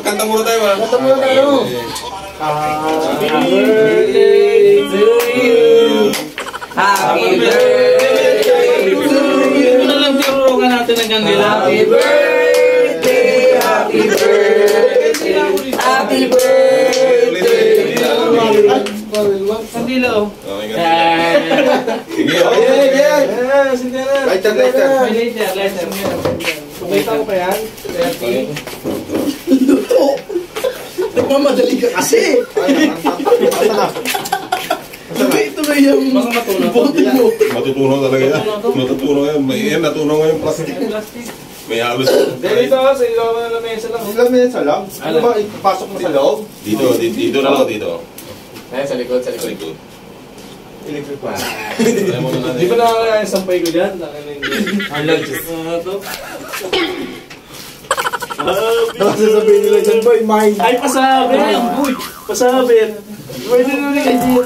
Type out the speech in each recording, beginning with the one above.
Kanta muna tayo ba? Kanta muna tayo. Happy birthday to you. Happy birthday to you. Ito na lang tinurukan natin ng kandila. Happy birthday, happy birthday, happy birthday. Kandila oh. Sige, sige na. Lighter. Kumita ko pa yan? Nagmamadali ka kasi. Ito na yung bote mo. matutunaw talaga yan. Matutunaw yan. Yan, natunaw nga yung plastic. May halos. Dito sa ilaw na lamesa lang. Ilang minutes lang? Ano ba? Ipasok mo sa loob? Dito na lang dito. Ayan, sa likod. Electric pa. Di ba nakakaya yung sampay ko dyan? Ang lagos. Ito. Sasabihin nila dyan, boy, mine. Ay, pasabit! Pasabit! Pwede na rin kasi yan.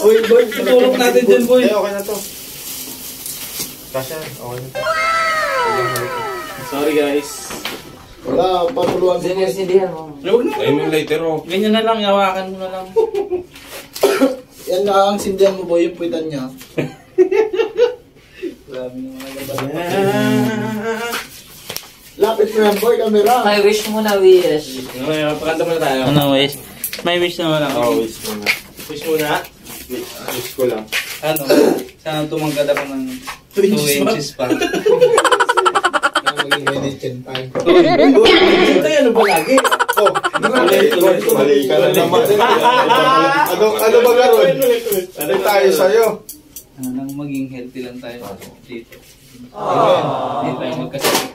Uy, boy. Tutulog natin dyan, boy. Okay na to. Kasha, okay na to. Sorry, guys. Wala, patuluan sa Huwag na. Ayun yung lighter oh. Ganyan na lang, yawakan mo na lang. yan na ang sindihan mo, boy, yung puwitan niya. Grabe naman nagabas. Lapit mo yan, boy, camera. May wish mo na wish. Pakanta muna tayo. Ano wish? May wish naman ako. Wish mo na. Wish muna. Wish ko lang. Ano? Sana tumangkad ako ng 2 inches pa. Maging ready chin time. Ito ano ba lagi? Oh, mali ka na naman. Ano ba garon? Ano tayo sa'yo? Nang maging healthy lang tayo dito. Hindi tayo magkasakit.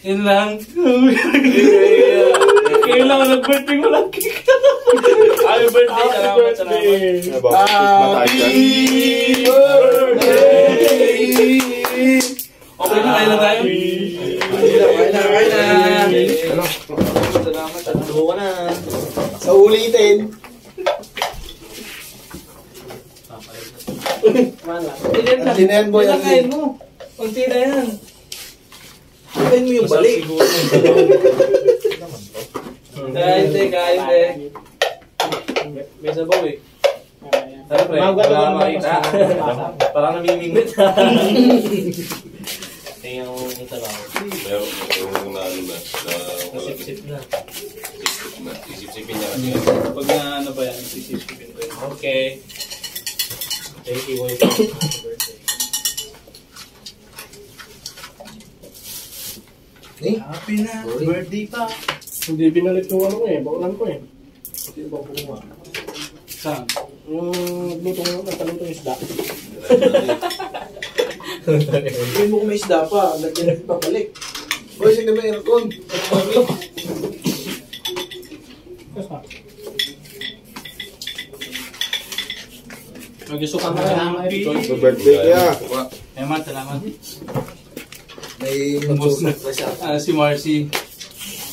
Yun lang. Kailangan nag-birthday mo lang. Happy birthday. Salamat. Happy birthday! Okay na, kailan tayo? Kain na. Salamat. Tatulo ka na. Sa ulitin. Tinayan mo yan. Kain mo. Kunti na yan. Kain mo yung balik. Kain de. May sabaw eh. Tara pre, wala makita. Parang namimingwit. Tingnan mo yung sabaw. Meron na ano na. Sip-sip na. Isip-sipin niya kasi. Pag na ano ba yan, sisipin ko yun. Okay. Thank you, boy. Happy na. Birthday pa. Hindi binalik yung ano ko eh, bakulan ko eh. Hindi ba bunga? Saan? Nagluto yung isda. Hindi mo kung may isda pa. Lagyan natin papalik. Boy, sino may aircon? Mag-gusto ka na. Birthday kaya. Salamat. May Tapos na. Si Marcy.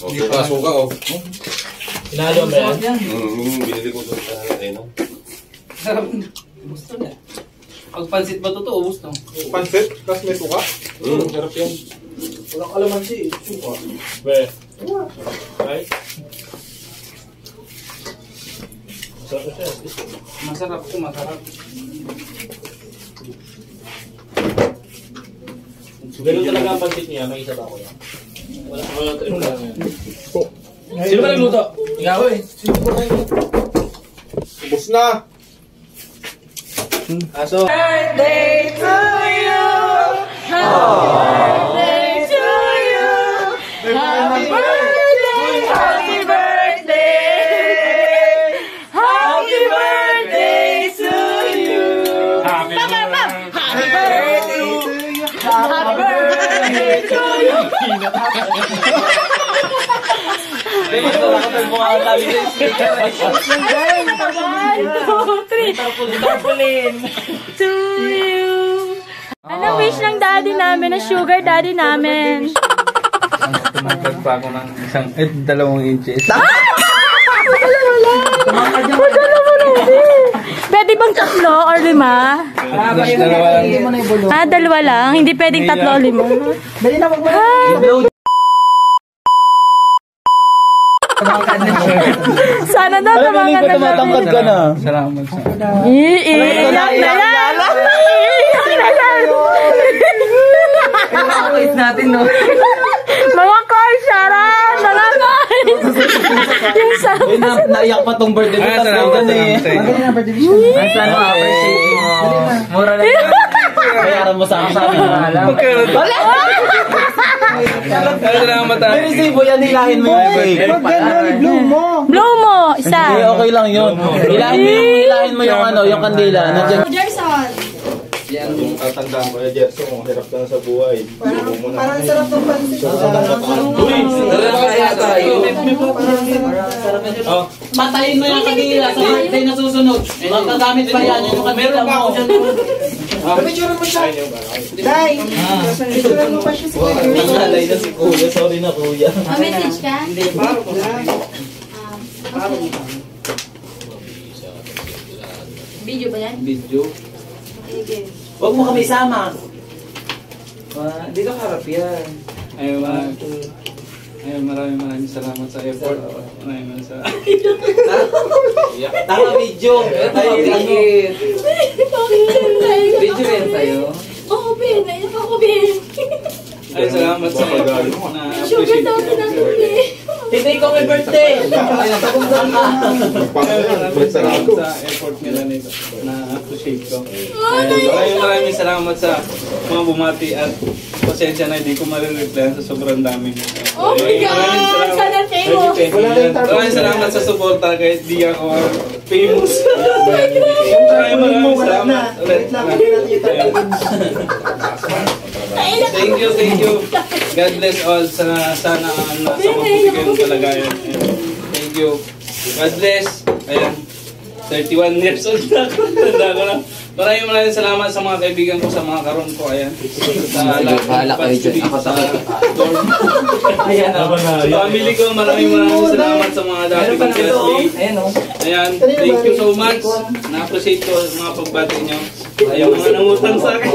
Okay, pasok ka oh. Pinalo ba yan? Binili ko doon sa ano. Sarap. Gusto niya. Pag pansit ba totoo, gusto? Pansit? Tapos may suka? Sarap yan. Walang kalamansi. Suka. Be. Right? Masarap siya. Masarap ko, masarap. Ganun talaga ang pansit niya, may isa ba ako yan? Wala trip lang yan. Sino ba nagluto? Ikaw eh. Sino ba kayo? Ubus na. Aso. Birthday to you. Happy birthday to you. Happy birthday. Happy birthday. Happy birthday to you. Happy birthday. Happy birthday to you. Happy birthday to you. To you. Ano wish ng daddy namin, ng sugar daddy namin? Tumagpag pa ako ng isang, 2 inches. Wala! Wala naman, Bebe! Pwede bang 3 or 5? Dalawa lang. Hindi pwedeng 3 o 5. Dali na, wag mo na. Sana daw tumangan na tumatangkad ka na. Iiyak na yan. Wait natin, no? Mga koy, Sharon! Mga koy! Yung sa... Naiyak pa tong birthday mo. Magaling na, birthday wish ko. Ang sana appreciate mo. Mura lang. Bayaran mo sa akin. May resibo yan, hilahin mo yung cake. Wag ganun, i-blow mo. Blow mo! Isa. Hindi, okay lang yun. Hilahin mo yung ano, yung kandila. Nandiyan. Jerson! Yung tatandaan ko, Jerson, kung hirap ka na sa buhay. Parang sarap ng pansit. Patayin mo yung kandila sa birthday na susunod. Magagamit pa yan yung kandila mo. Picture mo siya. Day! Picture mo pa siya si Kuya. Nakalay na si Kuya. Sorry na Kuya. Message ka? Hindi, paro mo. Video ba yan? Video. Okay. Huwag mo kami isama. Dito harap yan. Maraming salamat sa effort. Maraming salamat. Tama video. Video yan tayo. Oo, Ben. Naiyak ako, Ben. Ay, salamat sa effort na Sugar appreciate daw ko. na namin. Hindi ko may birthday. Salamat sa effort nila nito na appreciate ko. Maraming salamat sa mga bumati at pasensya na hindi ko marireplyan sa sobrang dami. Oh my God! Sana famous! Maraming salamat sa suporta kahit di ako famous. Maraming salamat ulit. Thank you. God bless all. Sana sa mabuti kayong kalagayan. Thank you. God bless. Ayan. 31 years old na ako. Tanda ko na. Maraming salamat sa mga kaibigan ko, sa mga karon ko. Ayan. Sa Bahala kayo dyan. Ako sa dorm. Ayan. Family ko, maraming salamat sa mga dati kong classmate. Ayan, o. Ayan. Thank you so much. Na-appreciate ko mga pagbati nyo. Ayaw mga nangutang sa akin.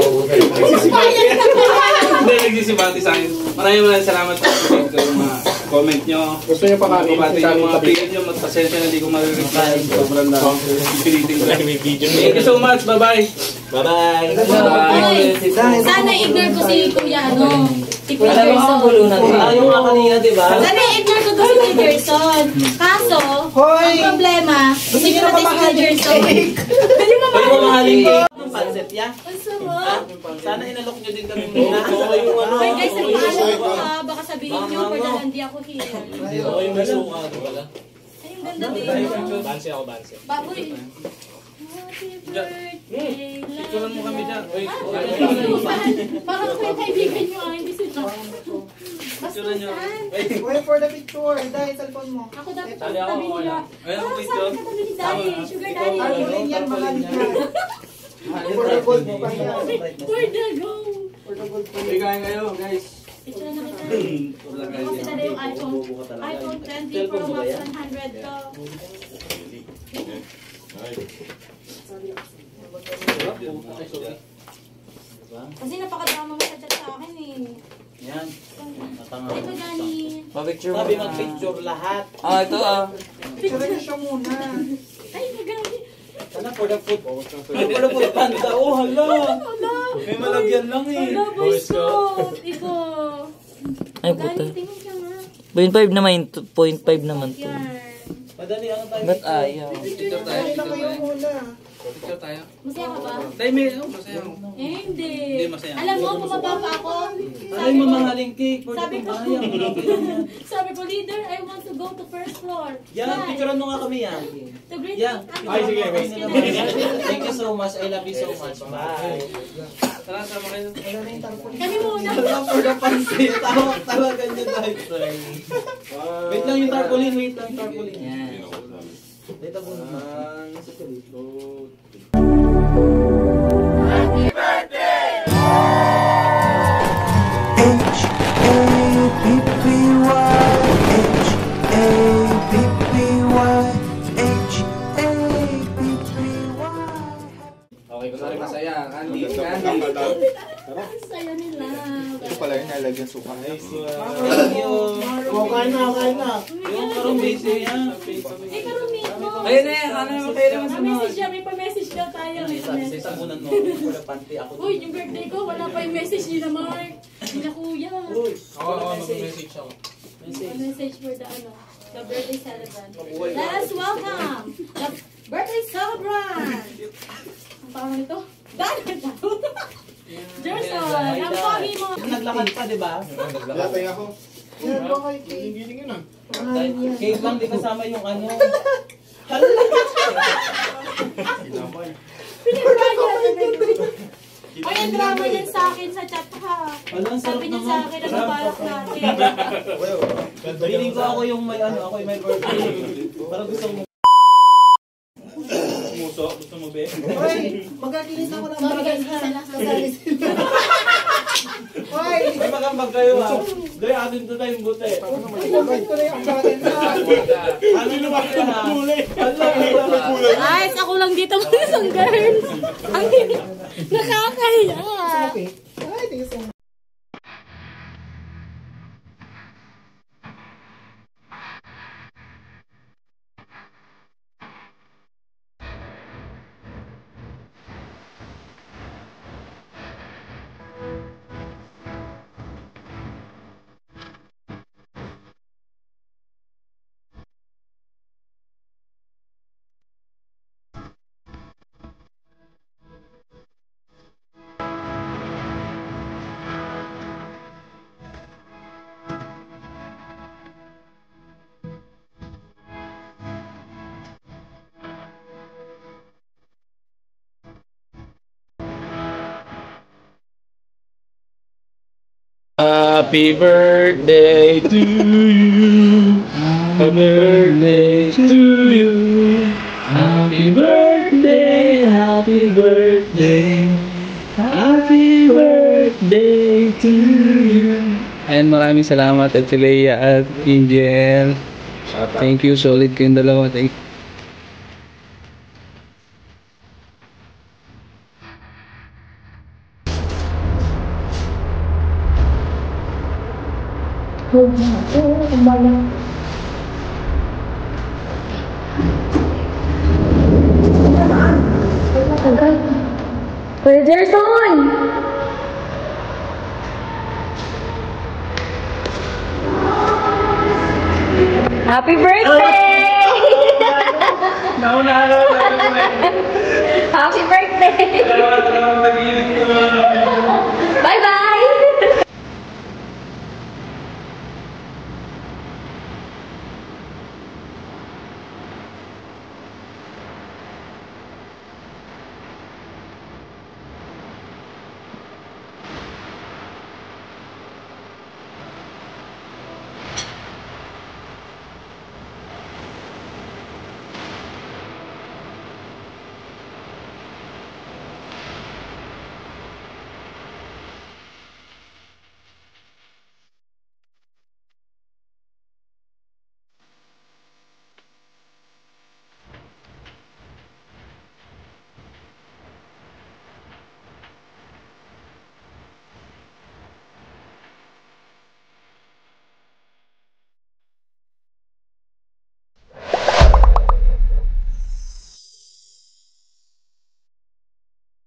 Hindi, nagsisibati sa akin. Maraming salamat sa appreciate ko yung mga comment nyo. Gusto niyo pa kami? Pagbati nyo, mga pingin nyo. Magpasensya na hindi ko marireply. Sobrang lang. Pipilitin ko. Thank you so much. Bye-bye. Bye-bye. Sana ignore ko si Kuya, si Kuya Alam mo ang Gerson. gulo na. Ayaw nga kanina, di ba? Sana ignore ko to si Kuya Gerson. Kaso, Hoy! ang problema, hindi ko natin si Kuya Gerson. Pwede mo Pwede mo mahalin ko. Yung pancet, ya? Gusto mo? Sana inalok nyo din kami muna. Ay guys, nagpaalam ko ha. Baka sabihin nyo, pero hindi ako here. Oo, yung may suka ko pala. Ay, yung ganda din. Banse ako, banse. Baboy. Happy birthday. Picturean mo kami dyan. Uy, Parang ko yung kaibigan nyo hindi sila. picturean nyo. Bastusan. Wait for the picture. Dahil cellphone mo. Ako dapat sa Tali ako, tabi okay nila. lang. Ayun, Parang picture. sa tabi ni Daddy. Sugar Daddy. Ano rin yan, mahal yan. For the gold mo pa yan. Where the go? For the gold mo. Bigayin kayo, guys. Picture na kita. Kasi tala yung iPhone 20 Pro Max 100 to. Kasi napakadrama mo sa chat sa akin eh. Yan. Ay ba Dani? Pa-picture mo. Sabi mag-picture lahat. Ito Picture niyo siya muna. Ay magani. Sana for the food. Ano pala po panda? Oh, hala. May malagyan lang eh. Wala boys ko. Iko. Ay, Dani, puta. tingin ka nga. 0.5 naman, 2.5 naman to. Yan. Madali ang tayo. Ba't ayaw? Picture tayo, Dahil na picture kayo tayo. muna. Picture tayo. Masaya ka ba? Dahil may, masaya ako. Eh, hindi. Hindi, masaya. Alam mo, bumaba pa ako. Ay, mamahaling cake. For Sabi the ko, kumbayan. Malaki lang yan. sabi ko, leader, I want to go to first floor. Yan, Why? picturean mo nga kami yan. To greet Yan. Ay, sige, Thank you so much. I love you so much. Bye. Tara, sama kayo. Kami muna. For the pansit. Tawag talagan nyo dahil. Wait lang yung tarpaulin. Wait lang yung tarpaulin. Yan. Wait lang muna. H-A-P-P-Y, H-A-P-P-Y, H-A-P-P-Y. Saya nila. Ito pala yung nalagyan suka. Thank you. Kain na. Yung karong busy yan. Eh, karumit mo. Ayun na yan. Ano naman kayo naman sa mga? Message siya, may pa-message daw tayo. Uy, yung birthday ko, wala pa yung message nila, Mark. Nila kuya. Mag-message ako. Message for the birthday celebrant. Let us welcome the birthday celebrant. Ang pangalan nito? Gerson, ang pogi mo. Naglakad pa, di ba? Latay ako. Giling yun ah. Cake lang, di kasama yung ano. Ay, ang drama yan sa akin sa chat ha. Sabi niya sa akin, nagbabalak natin. Feeling ko ako yung may ano, ako yung may birthday. Parang gusto mo. Muso, gusto mo be? Magkakinis ako ng Sorry guys, isa lang. Hoy! May magambag kayo ha. Doy, atin to tayong buti. Magkakit ko na yung bagay na. Ano naman yan ha? Guys, ako lang dito mga isang girls. Ang nakakahiya. Ay, tingin sa Happy birthday to you. Happy birthday to you. Happy birthday, happy birthday. Happy birthday to you. Ayan, maraming salamat at Leia at Angel. Thank you, solid kayong dalawa. Thank you. Kuya Gerson! Happy birthday! Happy birthday!